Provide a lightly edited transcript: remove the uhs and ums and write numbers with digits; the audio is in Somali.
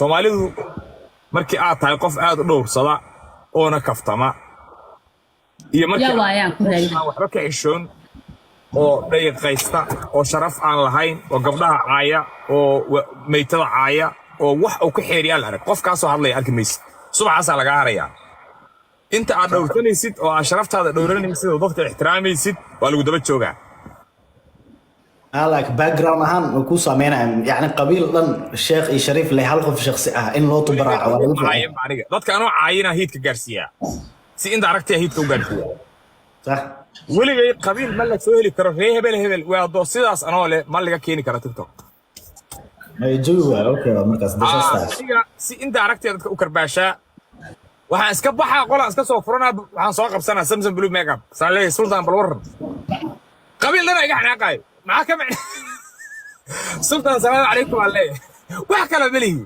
Soomaalidu markii aad tahay qof aad u dhowrsada oo na kaftama iyo markii waxba ka xishoon oo dhayiqaysta oo sharaf aan lahayn oo gabdhaha caaya oo meeytada caaya oo wax uu ka xeeriyaa la arag qofkaas oo hadlay arkimaysid subaxaas laga harayaa inta aad dhowrsanaysid oo aad sharaftaada dhowranaysid oo dadka ixtiraamaysid waa lagu daba joogaa like background ahaan ku sameynaa yani qabiil dhan sheekh iyo shariif leh hal qof shakhsi ah in loo tubaraaco waa lagu fiican dadka anoo caayina hiidka gaarsiiyaa si inta aragtay hiidka u gaarsiiyaa صح weligay qabiil ma la soo heli karo ree hebel waa doo sidaas anoo leh ma laga keeni karo TikTok ay jooga okay markaas dadka si inta aragtay dadka u karbaashaa waxaan iska baxaa qolaan iska soo furanaa waxaan soo qabsanaa Samsung Blue Makeup saalee sultan balwar qabiil lana iga xanaaqay maxaa ka macna sultan salaamu calaykum alayhi wax kala balihi